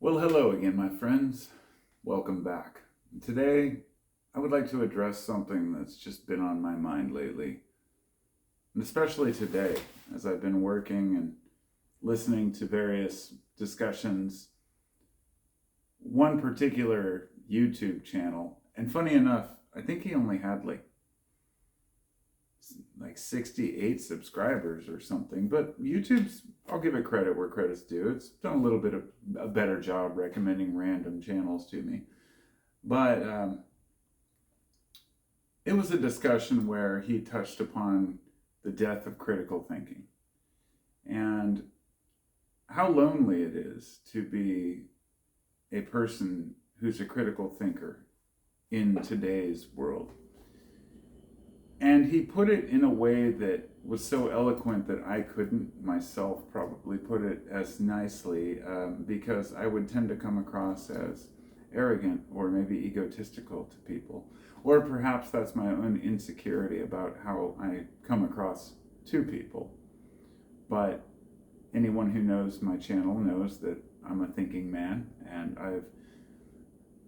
Well, hello again, my friends. Welcome back. Today, I would like to address something that's just been on my mind lately, and especially today, as I've been working and listening to various discussions. One particular YouTube channel, and funny enough, I think he only had like 68 subscribers or something. But YouTube's, I'll give it credit where credit's due. It's done a little bit of a better job recommending random channels to me. But it was a discussion where he touched upon the death of critical thinking and how lonely it is to be a person who's a critical thinker in today's world. And he put it in a way that was so eloquent that I couldn't myself probably put it as nicely, because I would tend to come across as arrogant or maybe egotistical to people. Or perhaps that's my own insecurity about how I come across to people. But anyone who knows my channel knows that I'm a thinking man, and I've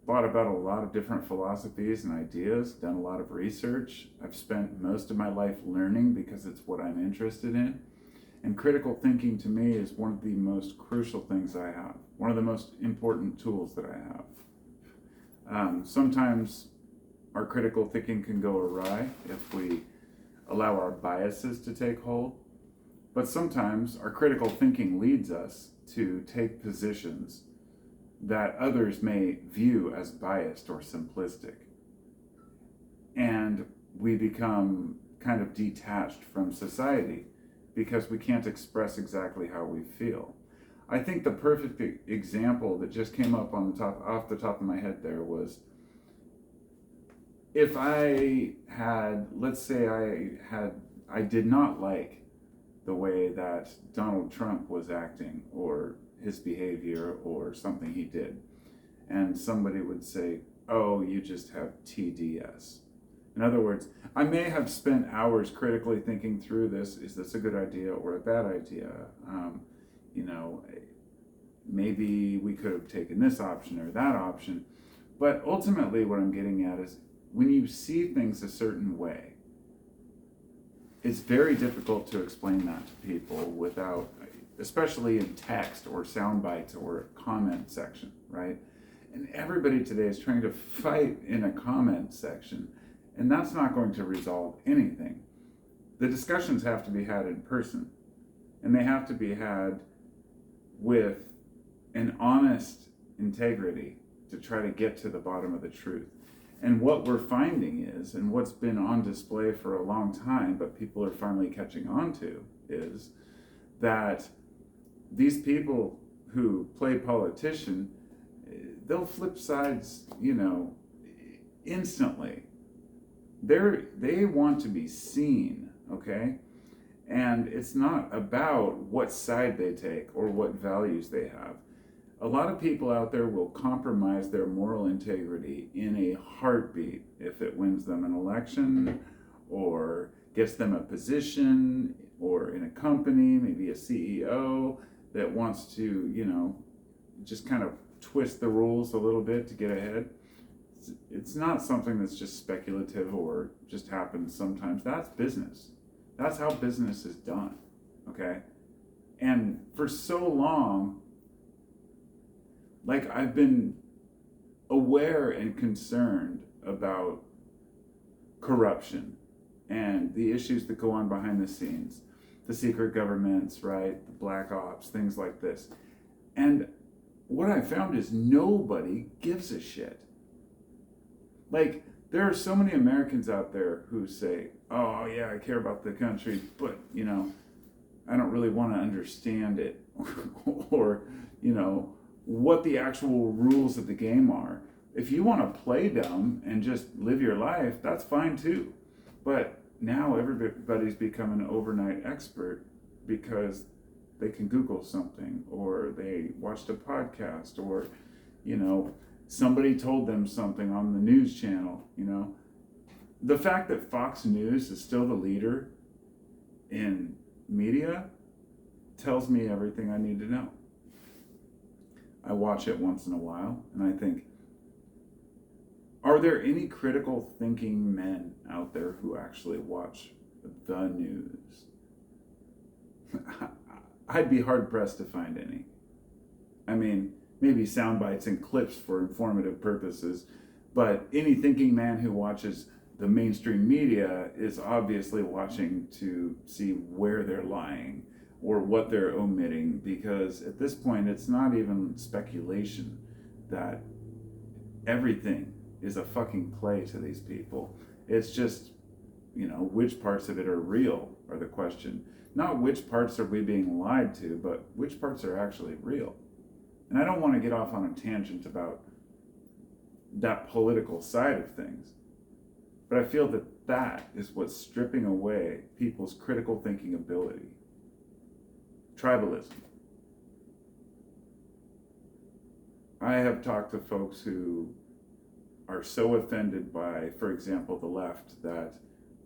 thought about a lot of different philosophies and ideas, done a lot of research. I've spent most of my life learning because it's what I'm interested in. And critical thinking to me is one of the most crucial things I have, one of the most important tools that I have. Sometimes our critical thinking can go awry if we allow our biases to take hold. But sometimes our critical thinking leads us to take positions that others may view as biased or simplistic. And we become kind of detached from society because we can't express exactly how we feel. I think the perfect example that just came up off the top of my head there was, if I had, let's say I did not like the way that Donald Trump was acting or his behavior or something he did, and somebody would say, oh, you just have TDS. In other words, I may have spent hours critically thinking through this. Is this a good idea or a bad idea? Maybe we could have taken this option or that option. But ultimately what I'm getting at is, when you see things a certain way, it's very difficult to explain that to people without, especially in text or sound bites or a comment section, right? And everybody today is trying to fight in a comment section, and that's not going to resolve anything. The discussions have to be had in person, and they have to be had with an honest integrity to try to get to the bottom of the truth. And what we're finding is, and what's been on display for a long time, but people are finally catching on to, is that these people who play politician, they'll flip sides, instantly. They want to be seen, okay? And it's not about what side they take or what values they have. A lot of people out there will compromise their moral integrity in a heartbeat if it wins them an election or gets them a position, or in a company, maybe a CEO that wants to, just kind of twist the rules a little bit to get ahead. It's not something that's just speculative or just happens sometimes. That's business. That's how business is done, okay? And for so long, I've been aware and concerned about corruption and the issues that go on behind the scenes, the secret governments, right, the black ops, things like this. And what I found is nobody gives a shit. There are so many Americans out there who say, oh yeah, I care about the country, but I don't really want to understand it or what the actual rules of the game are. If you want to play dumb and just live your life, that's fine too. But now everybody's become an overnight expert because they can Google something, or they watched a podcast, or somebody told them something on the news channel. The fact that Fox News is still the leader in media tells me everything I need to know. I watch it once in a while, and I think, are there any critical thinking men out there who actually watch the news? I'd be hard pressed to find any. I mean, maybe sound bites and clips for informative purposes, but any thinking man who watches the mainstream media is obviously watching to see where they're lying or what they're omitting, because at this point it's not even speculation that everything is a fucking play to these people. It's just, which parts of it are real are the question. Not which parts are we being lied to, but which parts are actually real. And I don't want to get off on a tangent about that political side of things, but I feel that that is what's stripping away people's critical thinking ability. Tribalism. I have talked to folks who are so offended by, for example, the left, that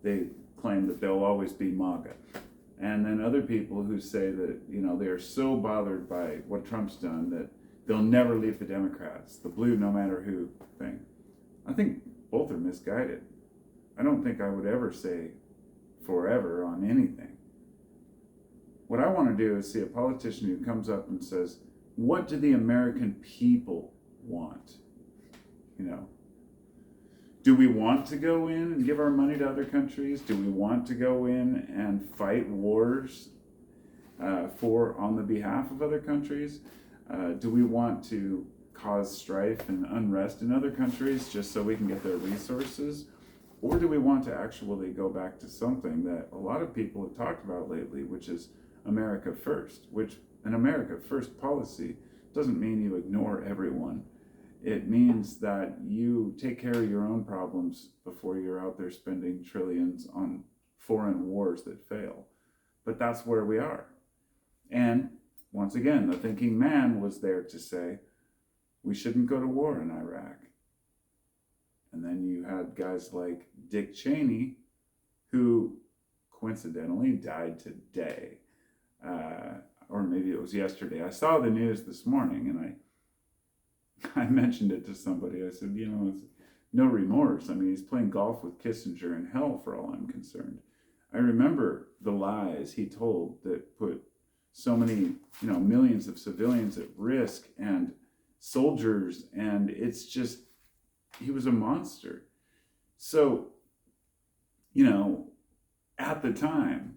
they claim that they'll always be MAGA. And then other people who say that, they are so bothered by what Trump's done that they'll never leave the Democrats, the blue no matter who thing. I think both are misguided. I don't think I would ever say forever on anything. What I want to do is see a politician who comes up and says, what do the American people want? Do we want to go in and give our money to other countries? Do we want to go in and fight wars on the behalf of other countries? Do we want to cause strife and unrest in other countries just so we can get their resources? Or do we want to actually go back to something that a lot of people have talked about lately, which is America First, which an America First policy doesn't mean you ignore everyone. It means that you take care of your own problems before you're out there spending trillions on foreign wars that fail. But that's where we are. And once again, the thinking man was there to say, we shouldn't go to war in Iraq. And then you had guys like Dick Cheney, who coincidentally died today. Or maybe it was yesterday. I saw the news this morning and I mentioned it to somebody. I said, it's no remorse. I mean, he's playing golf with Kissinger in hell for all I'm concerned. I remember the lies he told that put so many, millions of civilians at risk and soldiers, and it's just, he was a monster. So, at the time,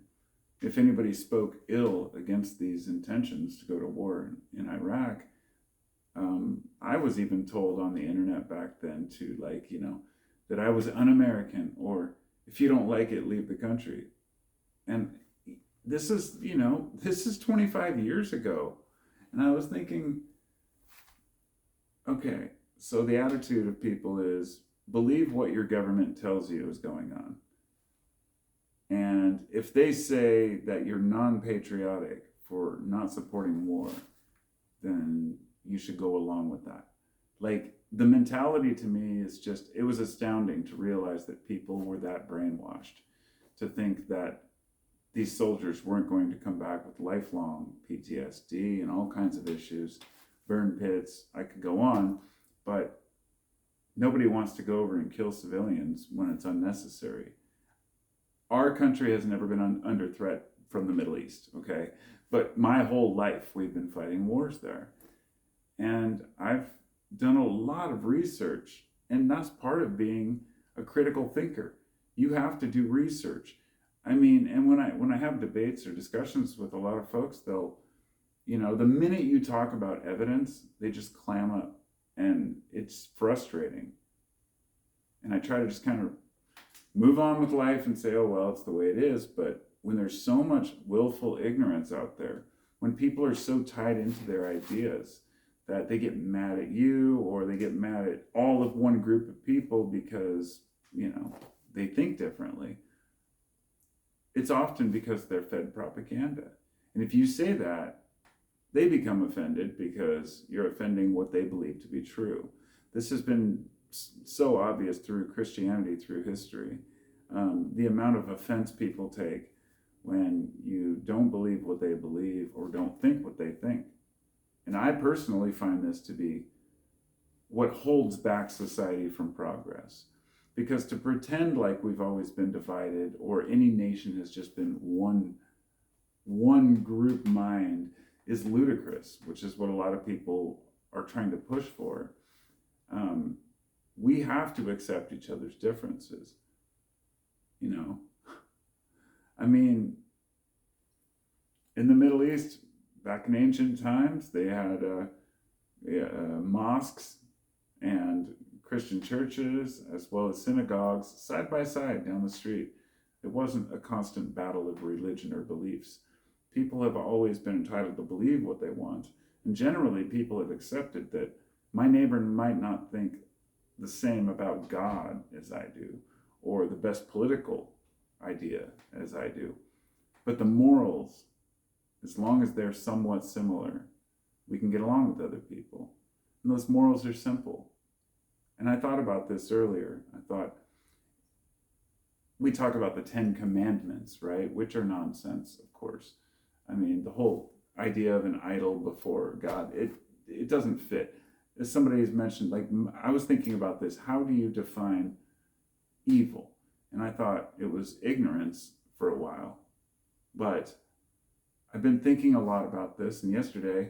if anybody spoke ill against these intentions to go to war in Iraq, I was even told on the internet back then to that I was un-American, or if you don't like it, leave the country. And this is 25 years ago. And I was thinking, okay, so the attitude of people is believe what your government tells you is going on. And if they say that you're non-patriotic for not supporting war, then you should go along with that. The mentality to me is just, it was astounding to realize that people were that brainwashed to think that these soldiers weren't going to come back with lifelong PTSD and all kinds of issues, burn pits, I could go on, but nobody wants to go over and kill civilians when it's unnecessary. Our country has never been under threat from the Middle East, okay? But my whole life, we've been fighting wars there. And I've done a lot of research, and that's part of being a critical thinker. You have to do research. I mean, and when I have debates or discussions with a lot of folks, they'll, the minute you talk about evidence, they just clam up, and it's frustrating. And I try to just kind of move on with life and say, oh, well, it's the way it is. But when there's so much willful ignorance out there, when people are so tied into their ideas that they get mad at you, or they get mad at all of one group of people because, they think differently, it's often because they're fed propaganda. And if you say that, they become offended because you're offending what they believe to be true. This has been so obvious through Christianity, through history. The amount of offense people take when you don't believe what they believe or don't think what they think. And I personally find this to be what holds back society from progress. Because to pretend like we've always been divided or any nation has just been one group mind is ludicrous, which is what a lot of people are trying to push for. We have to accept each other's differences. You know, I mean, in the Middle East, back in ancient times, they had mosques and Christian churches as well as synagogues side by side down the street. It wasn't a constant battle of religion or beliefs. People have always been entitled to believe what they want. And generally, people have accepted that my neighbor might not think the same about God as I do, or the best political idea as I do. But the morals, as long as they're somewhat similar, we can get along with other people. And those morals are simple. And I thought about this earlier. I thought, we talk about the 10 Commandments, right? Which are nonsense, of course. I mean, the whole idea of an idol before God, it doesn't fit. As somebody has mentioned, like, I was thinking about this. How do you define evil? And I thought it was ignorance for a while. But I've been thinking a lot about this, and yesterday,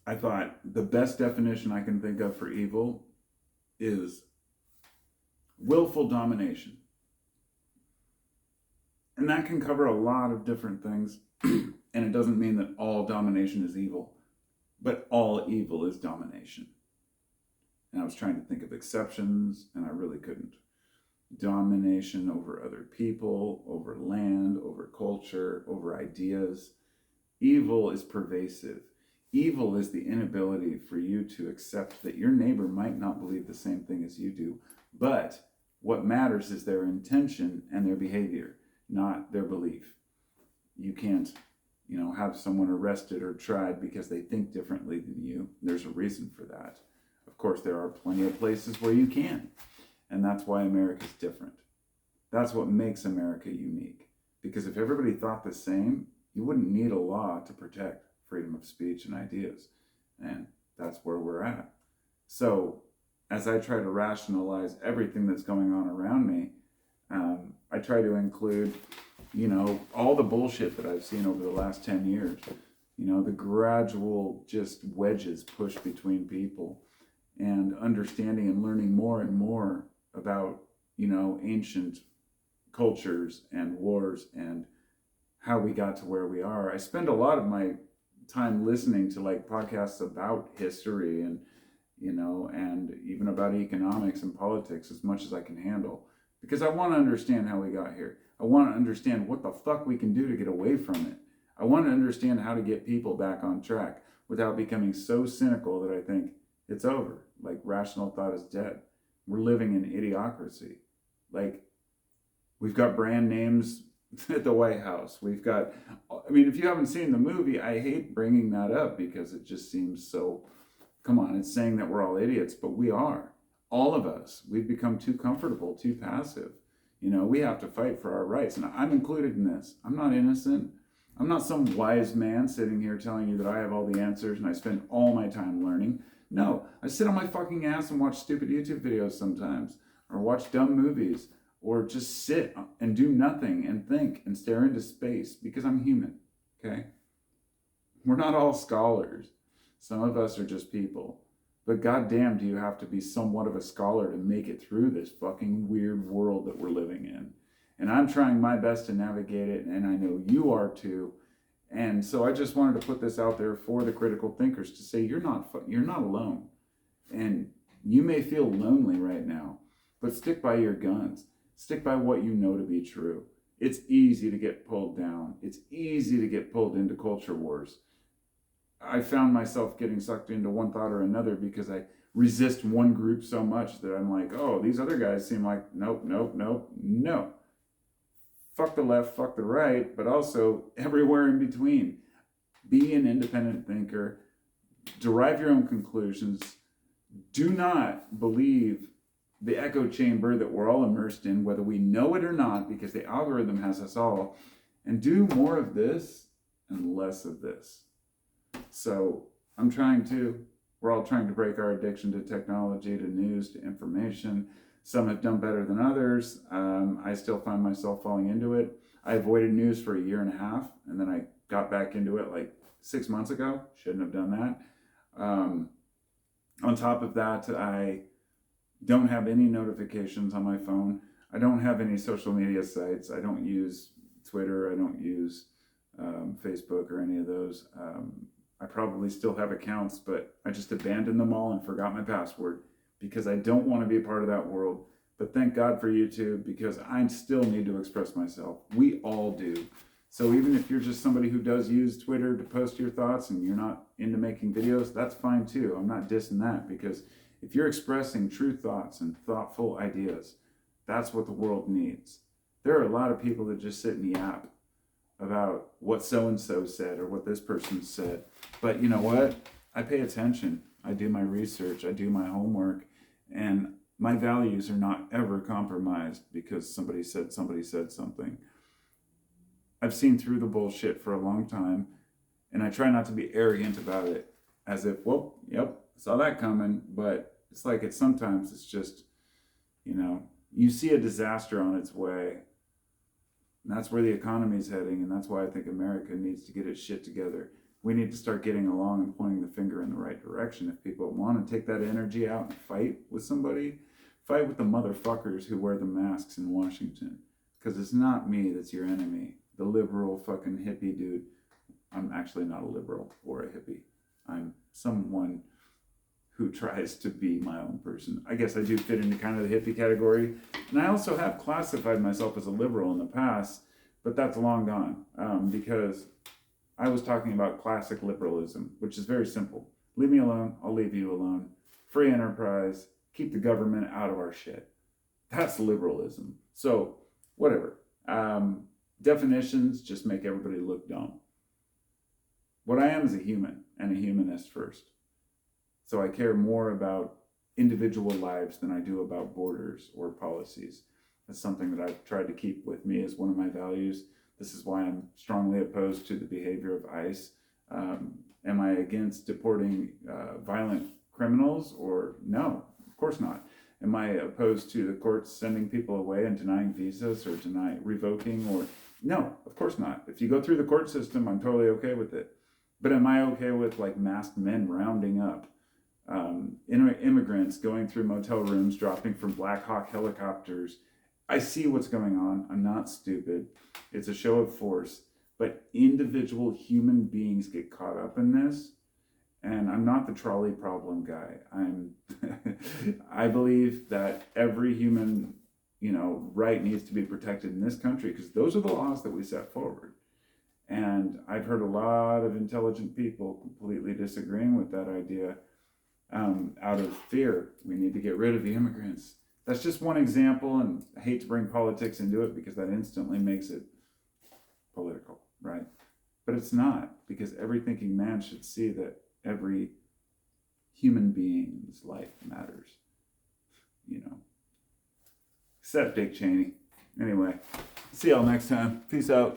I thought the best definition I can think of for evil is willful domination. And that can cover a lot of different things. And it doesn't mean that all domination is evil, but all evil is domination. And I was trying to think of exceptions, and I really couldn't. Domination over other people, over land, over culture, over ideas. Evil is pervasive. Evil is the inability for you to accept that your neighbor might not believe the same thing as you do, but what matters is their intention and their behavior, not their belief. You can't, have someone arrested or tried because they think differently than you. There's a reason for that. Of course, there are plenty of places where you can, and that's why America's different. That's what makes America unique. Because if everybody thought the same, you wouldn't need a law to protect freedom of speech and ideas. And that's where we're at. So as I try to rationalize everything that's going on around me, I try to include, all the bullshit that I've seen over the last 10 years, the gradual just wedges pushed between people, and understanding and learning more and more about, ancient cultures and wars and how we got to where we are. I spend a lot of my time listening to podcasts about history and even about economics and politics as much as I can handle, because I want to understand how we got here. I want to understand what the fuck we can do to get away from it. I want to understand how to get people back on track without becoming so cynical that I think it's over. Like, rational thought is dead. We're living in idiocracy. We've got brand names at the White House. We've got, if you haven't seen the movie, I hate bringing that up because it just seems so, come on, it's saying that we're all idiots, but we are. All of us. We've become too comfortable, too passive. We have to fight for our rights, and I'm included in this. I'm not innocent. I'm not some wise man sitting here telling you that I have all the answers and I spend all my time learning. No, I sit on my fucking ass and watch stupid YouTube videos sometimes, or watch dumb movies, or just sit and do nothing and think and stare into space because I'm human, okay? We're not all scholars. Some of us are just people. But goddamn, do you have to be somewhat of a scholar to make it through this fucking weird world that we're living in. And I'm trying my best to navigate it, and I know you are too. And so I just wanted to put this out there for the critical thinkers to say you're not alone. And you may feel lonely right now, but stick by your guns. Stick by what you know to be true. It's easy to get pulled down. It's easy to get pulled into culture wars. I found myself getting sucked into one thought or another because I resist one group so much that I'm like, oh, these other guys seem like, nope. Fuck the left, fuck the right, but also everywhere in between. Be an independent thinker. Derive your own conclusions. Do not believe the echo chamber that we're all immersed in, whether we know it or not, because the algorithm has us all. and do more of this and less of this. So we're all trying to break our addiction to technology, to news, to information. Some have done better than others. I still find myself falling into it. I avoided news for a year and a half, and then I got back into it like 6 months ago. Shouldn't have done that. On top of that, I don't have any notifications on my phone. I don't have any social media sites. I don't use Twitter. I don't use Facebook or any of those. I probably still have accounts, but I just abandoned them all and forgot my password because I don't want to be a part of that world. But thank God for YouTube, because I still need to express myself. We all do. So even if you're just somebody who does use Twitter to post your thoughts and you're not into making videos, that's fine too. I'm not dissing that, because if you're expressing true thoughts and thoughtful ideas, that's what the world needs. There are a lot of people that just sit and yap about what so-and-so said or what this person said. But you know what? I pay attention. I do my research. I do my homework. And my values are not ever compromised because somebody said something. I've seen through the bullshit for a long time, and I try not to be arrogant about it, as if, well, yep, saw that coming. But sometimes it's just, you see a disaster on its way, and that's where the economy's heading, and that's why I think America needs to get its shit together. We need to start getting along and pointing the finger in the right direction. If people want to take that energy out and fight with somebody, fight with the motherfuckers who wear the masks in Washington. Because it's not me that's your enemy. The liberal fucking hippie dude. I'm actually not a liberal or a hippie. I'm someone who tries to be my own person. I guess I do fit into kind of the hippie category. And I also have classified myself as a liberal in the past, but that's long gone, because I was talking about classic liberalism, which is very simple. Leave me alone, I'll leave you alone. Free enterprise, keep the government out of our shit. That's liberalism. So, whatever. Definitions just make everybody look dumb. What I am is a human, and a humanist first. So I care more about individual lives than I do about borders or policies. That's something that I've tried to keep with me as one of my values. This is why I'm strongly opposed to the behavior of ICE. Am I against deporting violent criminals? Or no, of course not. Am I opposed to the courts sending people away and denying visas or revoking? Or no, of course not. If you go through the court system, I'm totally okay with it. But am I okay with masked men rounding up immigrants, going through motel rooms, dropping from Black Hawk helicopters? I see what's going on. I'm not stupid. It's a show of force. But individual human beings get caught up in this. And I'm not the trolley problem guy. I believe that every human, right needs to be protected in this country, because those are the laws that we set forward. And I've heard a lot of intelligent people completely disagreeing with that idea out of fear. We need to get rid of the immigrants. That's just one example, and I hate to bring politics into it because that instantly makes it political, right? But it's not, because every thinking man should see that every human being's life matters, except Dick Cheney. Anyway, see y'all next time. Peace out.